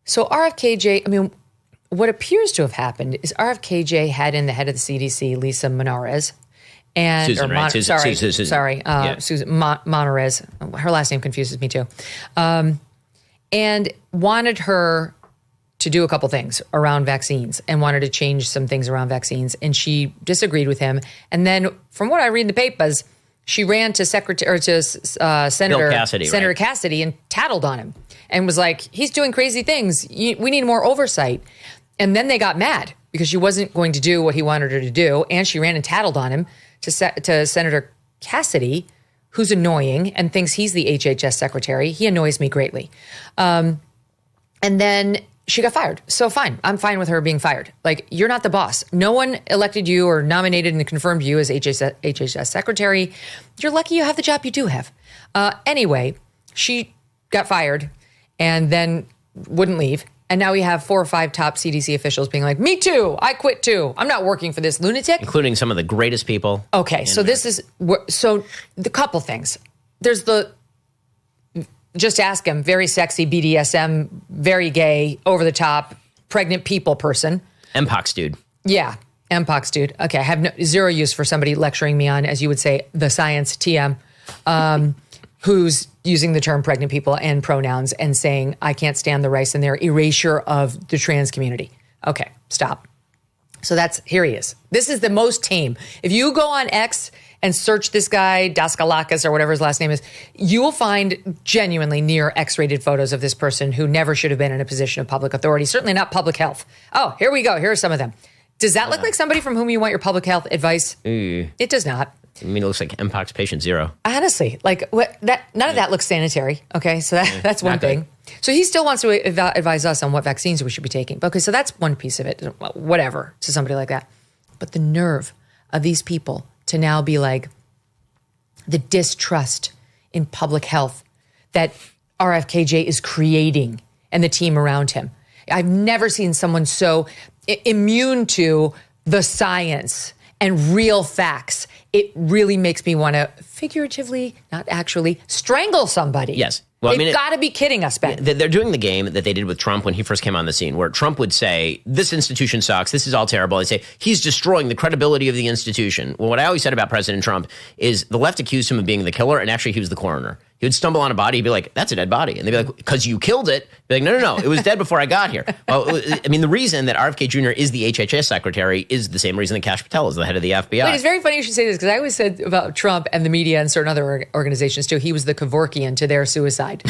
So RFKJ, I mean, what appears to have happened is RFKJ had in the head of the CDC, Lisa Monarez. And, Susan, right? Susan. Susan Monarez. Her last name confuses me too. And wanted her to do a couple things around vaccines and wanted to change some things around vaccines. And she disagreed with him. And then from what I read in the papers, she ran to Senator Cassidy and tattled on him and was like, he's doing crazy things. We need more oversight. And then they got mad because she wasn't going to do what he wanted her to do. And she ran and tattled on him to Senator Cassidy, who's annoying and thinks he's the HHS secretary. He annoys me greatly. And then she got fired. So fine. I'm fine with her being fired. Like, you're not the boss. No one elected you or nominated and confirmed you as HHS secretary. You're lucky you have the job you do have. Anyway, she got fired and then wouldn't leave. And now we have 4 or 5 top CDC officials being like, me too. I quit too. I'm not working for this lunatic. Including some of the greatest people. Okay. So the couple things. There's just ask him, very sexy BDSM, very gay, over the top, pregnant people person. Mpox dude. Yeah. Mpox dude. Okay. I have zero use for somebody lecturing me on, as you would say, the science TM, who's using the term pregnant people and pronouns and saying, I can't stand the rice and their erasure of the trans community. Okay, stop. So here he is. This is the most tame. If you go on X and search this guy, Daskalakis or whatever his last name is, you will find genuinely near X-rated photos of this person who never should have been in a position of public authority, certainly not public health. Oh, here we go. Here are some of them. Does that look like somebody from whom you want your public health advice? It does not. I mean, it looks like Mpox patient 0. Honestly, like none of that looks sanitary. Okay, so that's one thing. So he still wants to advise us on what vaccines we should be taking. Okay, so that's one piece of it. Whatever to somebody like that. But the nerve of these people to now be like the distrust in public health that RFKJ is creating and the team around him. I've never seen someone so immune to the science and real facts. It really makes me want to figuratively, not actually, strangle somebody. Yes. Well, They've got to be kidding us, Ben. They're doing the game that they did with Trump when he first came on the scene, where Trump would say, this institution sucks, this is all terrible. They'd say, he's destroying the credibility of the institution. Well, what I always said about President Trump is the left accused him of being the killer, and actually he was the coroner. He would stumble on a body, he'd be like, that's a dead body. And they'd be like, because you killed it. Be like, no, it was dead before I got here. Well, I mean, the reason that RFK Jr. is the HHS secretary is the same reason that Kash Patel is the head of the FBI. Wait, it's very funny you should say this, because I always said about Trump and the media and certain other organizations too, he was the Kevorkian to their suicide,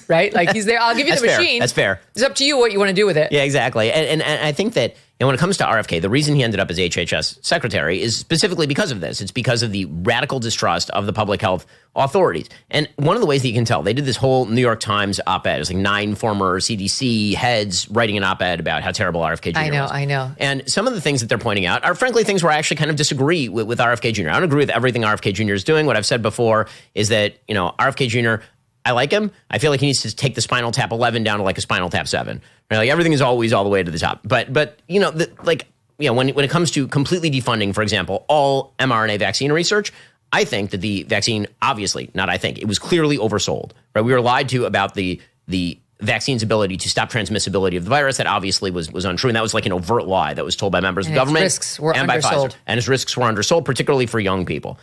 right? Like he's there, I'll give you the machine. That's fair. It's up to you what you want to do with it. Yeah, exactly. And I think that when it comes to RFK, the reason he ended up as HHS secretary is specifically because of this. It's because of the radical distrust of the public health authorities. And one of the ways that you can tell, they did this whole New York Times op-ed. It was like 9 former CDC heads writing an op-ed about how terrible RFK Jr. was. I know. And some of the things that they're pointing out are frankly things where I actually kind of disagree with RFK Jr. I don't agree with everything RFK Jr. is doing. What I've said before is that, RFK Jr., I like him. I feel like he needs to take the Spinal Tap 11 down to like a Spinal Tap 7. Right? Like everything is always all the way to the top. But when it comes to completely defunding, for example, all mRNA vaccine research, I think that the vaccine, obviously, not I think, it was clearly oversold. Right? We were lied to about the vaccine's ability to stop transmissibility of the virus. That obviously was untrue. And that was like an overt lie that was told by members of government. Its risks were and by undersold. Pfizer. And its risks were undersold, particularly for young people.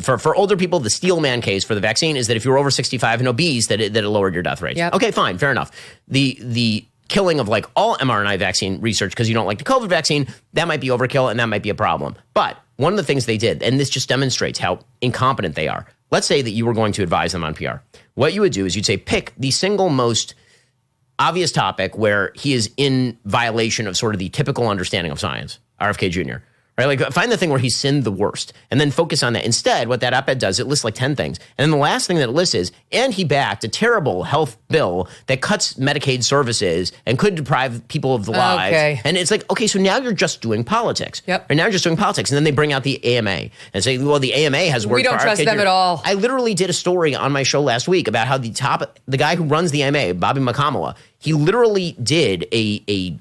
For older people, the Steelman case for the vaccine is that if you're over 65 and obese, that it lowered your death rate. Yep. Okay, fine, fair enough. The killing of like all mRNA vaccine research because you don't like the COVID vaccine, that might be overkill and that might be a problem. But one of the things they did, and this just demonstrates how incompetent they are. Let's say that you were going to advise them on PR. What you would do is you'd say, pick the single most obvious topic where he is in violation of sort of the typical understanding of science, RFK Jr., right? Like find the thing where he sinned the worst and then focus on that. Instead, what that op-ed does, it lists like 10 things. And then the last thing that it lists is, and he backed a terrible health bill that cuts Medicaid services and could deprive people of the lives. Okay. And it's like, okay, so now you're just doing politics. Yep. Or now you're just doing politics. And then they bring out the AMA and say, well, the AMA has worked for RFK Jr. We don't trust them at all. I literally did a story on my show last week about how the guy who runs the AMA, Bobby McCamala, he literally did a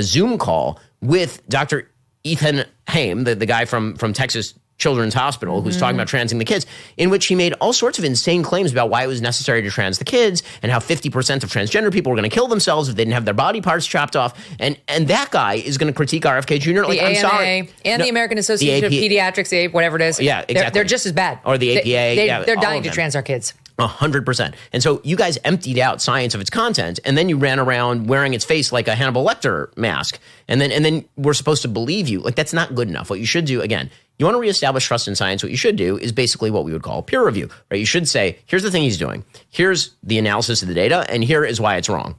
Zoom call with Dr. Ethan Haim, the guy from Texas Children's Hospital, who's talking about transing the kids, in which he made all sorts of insane claims about why it was necessary to trans the kids and how 50% of transgender people were going to kill themselves if they didn't have their body parts chopped off. And that guy is going to critique RFK Jr. Like, I'm sorry. And the American Association of Pediatrics, whatever it is. Yeah, exactly. They're just as bad. Or the APA. They're dying to trans our kids. 100%. And so you guys emptied out science of its content, and then you ran around wearing its face like a Hannibal Lecter mask. And then we're supposed to believe you. Like, that's not good enough. What you should do, again, you want to reestablish trust in science. What you should do is basically what we would call peer review, right? You should say, here's the thing he's doing. Here's the analysis of the data, and here is why it's wrong.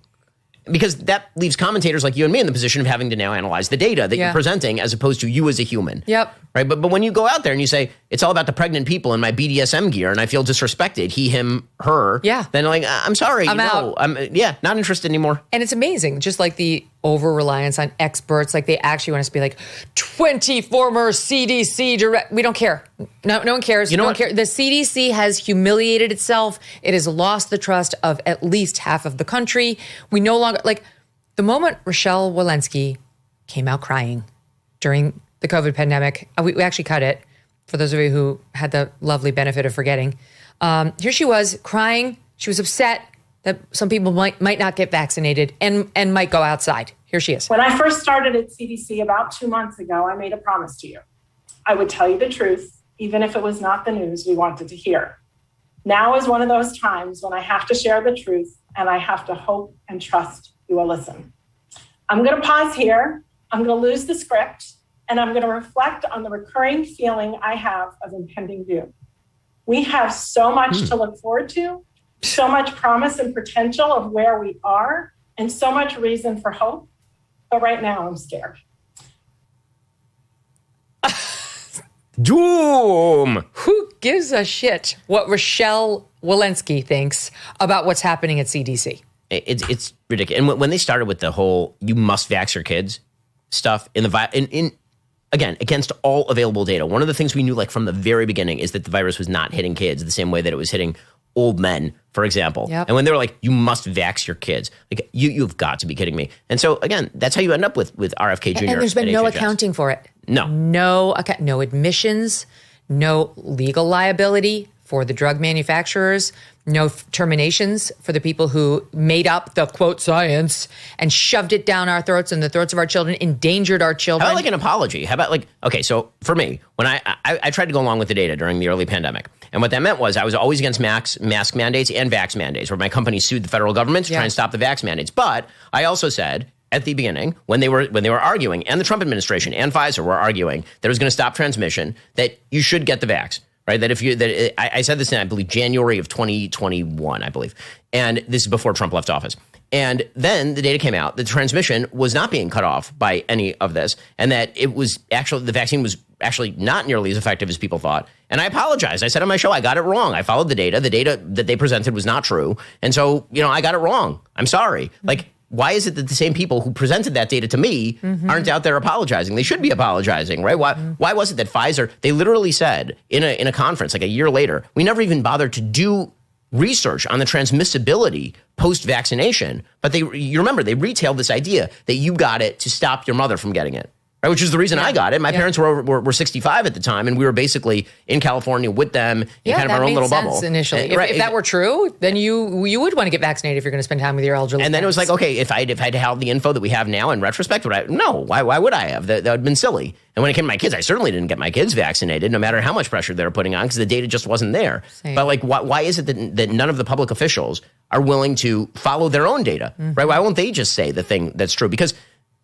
Because that leaves commentators like you and me in the position of having to now analyze the data that you're presenting as opposed to you as a human. Yep. Right. But when you go out there and you say, it's all about the pregnant people in my BDSM gear and I feel disrespected, he, him, her. Yeah. Then like, I'm sorry. I'm out. I'm not interested anymore. And it's amazing. Just like the over-reliance on experts, like they actually want us to be like 20 former CDC direct. We don't care. No one cares. You know no what? one cares. The CDC has humiliated itself. It has lost the trust of at least half of the country. We no longer, like the moment Rochelle Walensky came out crying during the COVID pandemic, we actually cut it for those of you who had the lovely benefit of forgetting. Here she was crying. She was upset that some people might not get vaccinated and might go outside. Here she is. When I first started at CDC about 2 months ago, I made a promise to you. I would tell you the truth, even if it was not the news we wanted to hear. Now is one of those times when I have to share the truth and I have to hope and trust you will listen. I'm going to pause here. I'm going to lose the script and I'm going to reflect on the recurring feeling I have of impending doom. We have so much to look forward to, so much promise and potential of where we are, and so much reason for hope. But right now, I'm scared. Doom! Who gives a shit what Rochelle Walensky thinks about what's happening at CDC? It's ridiculous. And when they started with the whole "you must vax your kids" stuff again, against all available data, one of the things we knew like from the very beginning is that the virus was not hitting kids the same way that it was hitting old men, for example. Yep. And when they were like, you must vax your kids, like you've got to be kidding me. And so again, that's how you end up with RFK Jr. And there's been no HHS. accounting for it. No No admissions, no legal liability for the drug manufacturers, no terminations for the people who made up the quote science and shoved it down our throats and the throats of our children, endangered our children. How about like an apology? How about like, okay, so for me, when I tried to go along with the data during the early pandemic, and what that meant was I was always against mask mandates and vax mandates, where my company sued the federal government to try and stop the vax mandates. But I also said at the beginning, when they were arguing, and the Trump administration and Pfizer were arguing that it was going to stop transmission, that you should get the vax. Right, I said this in, I believe, January of 2021, I believe. And this is before Trump left office. And then the data came out. The transmission was not being cut off by any of this. And that it was actually, the vaccine was actually not nearly as effective as people thought. And I apologized. I said on my show, I got it wrong. I followed the data. The data that they presented was not true. And so, I got it wrong. I'm sorry. Like, why is it that the same people who presented that data to me aren't out there apologizing? They should be apologizing, right? Why was it that Pfizer, they literally said in a conference like a year later, we never even bothered to do research on the transmissibility post-vaccination, but you remember, they retailed this idea that you got it to stop your mother from getting it. Right, which is the reason I got it. My parents were 65 at the time, and we were basically in California with them in kind of our own little bubble. Initially, if that were true, then you would want to get vaccinated if you're going to spend time with your elderly. And then parents. it was like, okay, if I'd had the info that we have now in retrospect, why would I have? That would have been silly. And when it came to my kids, I certainly didn't get my kids vaccinated, no matter how much pressure they were putting on, because the data just wasn't there. Same. But like, why is it that none of the public officials are willing to follow their own data? Right? Why won't they just say the thing that's true? Because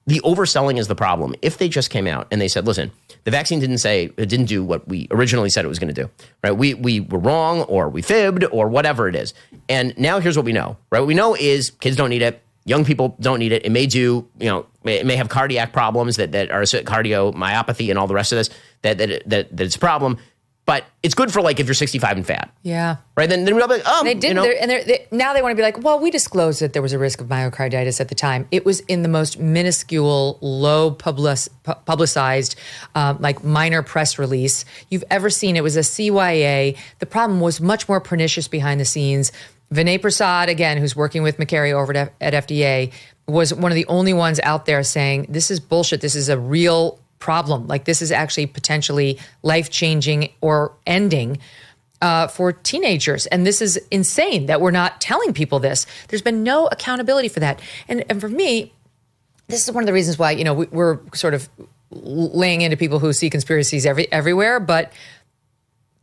the overselling is the problem. If they just came out and they said, listen, the vaccine didn't do what we originally said it was going to do, right? We were wrong, or we fibbed, or whatever it is. And now here's what we know, right? What we know is kids don't need it. Young people don't need it. It may do, it may have cardiac problems that are cardiomyopathy and all the rest of this, that it's a problem. But it's good for like if you're 65 and fat. Yeah. Right? Then we'll be like, they did. Now they want to be like, well, we disclosed that there was a risk of myocarditis at the time. It was in the most minuscule, low publicized, like minor press release you've ever seen. It was a CYA. The problem was much more pernicious behind the scenes. Vinay Prasad, again, who's working with McCary over at FDA, was one of the only ones out there saying, this is bullshit. This is a real problem. Like this is actually potentially life-changing or ending for teenagers. And this is insane that we're not telling people this. There's been no accountability for that. And for me, this is one of the reasons why, you know, we're sort of laying into people who see conspiracies everywhere, but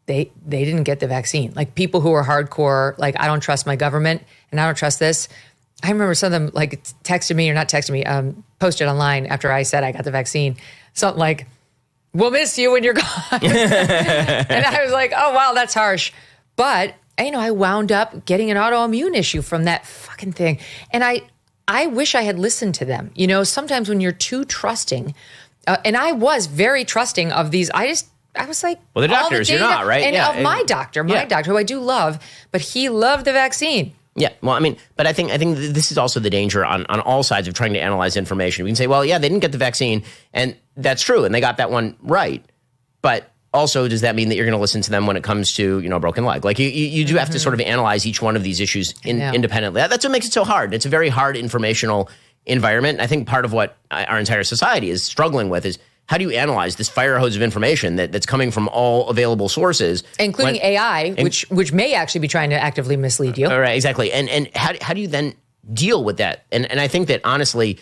they didn't get the vaccine. Like people who are hardcore, like I don't trust my government and I don't trust this. I remember some of them like texted me or not texted me, posted online after I said I got the vaccine, something like, we'll miss you when you're gone. And I was like, oh, wow, that's harsh. But, you know, I wound up getting an autoimmune issue from that fucking thing. And I wish I had listened to them. You know, sometimes when you're too trusting, and I was very trusting of these, I was like, well, the doctors, you're not, right? And of my doctor, who I do love, but he loved the vaccine. Yeah, well, I mean, but I think this is also the danger on all sides of trying to analyze information. We can say, well, yeah, they didn't get the vaccine, and that's true, and they got that one right. But also, does that mean that you're going to listen to them when it comes to, you know, a broken leg? Like you do have to sort of analyze each one of these issues independently. That's what makes it so hard. It's a very hard informational environment. I think part of what our entire society is struggling with is how do you analyze this fire hose of information that's coming from all available sources, including AI, which may actually be trying to actively mislead you? All right, exactly. And how do you then deal with that? And I think that honestly,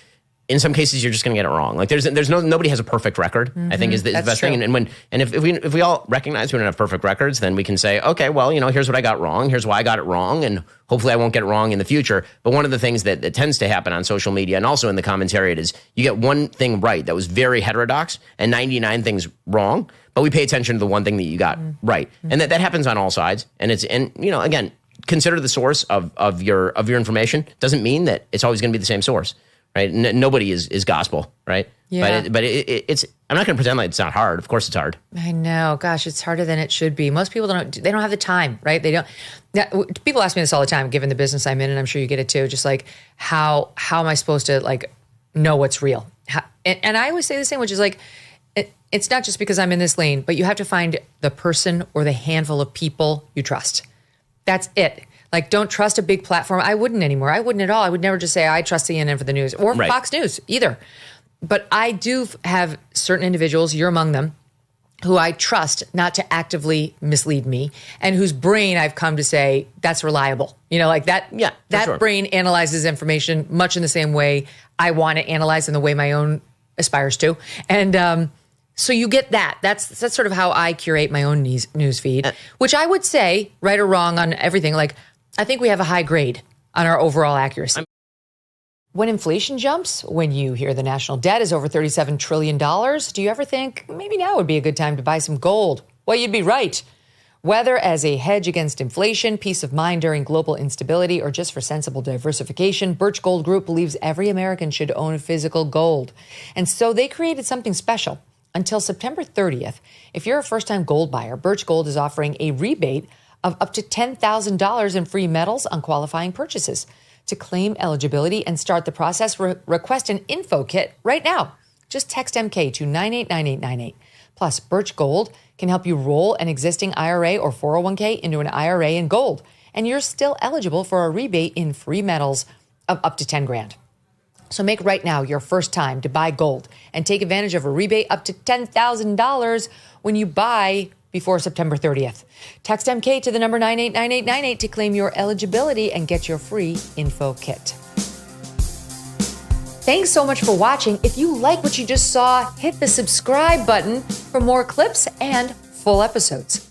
in some cases, you're just going to get it wrong. Like nobody has a perfect record. I think is the best thing. And if we all recognize we don't have perfect records, then we can say, okay, well, you know, here's what I got wrong. Here's why I got it wrong, and hopefully I won't get it wrong in the future. But one of the things that tends to happen on social media and also in the commentariat is you get one thing right that was very heterodox and 99 things wrong, but we pay attention to the one thing that you got right, and that happens on all sides. And you know, again, consider the source of your information. Doesn't mean that it's always going to be the same source. Right? Nobody is gospel, right? Yeah. But it's. I'm not going to pretend like it's not hard. Of course, it's hard. I know. Gosh, it's harder than it should be. Most people don't have the time, right? They don't. People ask me this all the time, given the business I'm in, and I'm sure you get it too. Just like how am I supposed to like know what's real? And I always say the same, which is like it's not just because I'm in this lane, but you have to find the person or the handful of people you trust. That's it. Like, don't trust a big platform. I wouldn't anymore. I wouldn't at all. I would never just say, I trust CNN for the news or Fox News either. But I do have certain individuals, you're among them, who I trust not to actively mislead me and whose brain I've come to say, that's reliable. You know, like that, that brain analyzes information much in the same way I want to analyze in the way my own aspires to. And so you get that. That's sort of how I curate my own news feed, which I would say, right or wrong on everything, like, I think we have a high grade on our overall accuracy. When inflation jumps, when you hear the national debt is over $37 trillion, do you ever think maybe now would be a good time to buy some gold? Well, you'd be right. Whether as a hedge against inflation, peace of mind during global instability, or just for sensible diversification, Birch Gold Group believes every American should own physical gold. And so they created something special. Until September 30th, if you're a first-time gold buyer, Birch Gold is offering a rebate of up to $10,000 in free metals on qualifying purchases. To claim eligibility and start the process, request an info kit right now. Just text MK to 989898. Plus, Birch Gold can help you roll an existing IRA or 401k into an IRA in gold, and you're still eligible for a rebate in free metals of up to 10 grand. So make right now your first time to buy gold and take advantage of a rebate up to $10,000 when you buy before September 30th. Text MK to the number 989898 to claim your eligibility and get your free info kit. Thanks so much for watching. If you like what you just saw, hit the subscribe button for more clips and full episodes.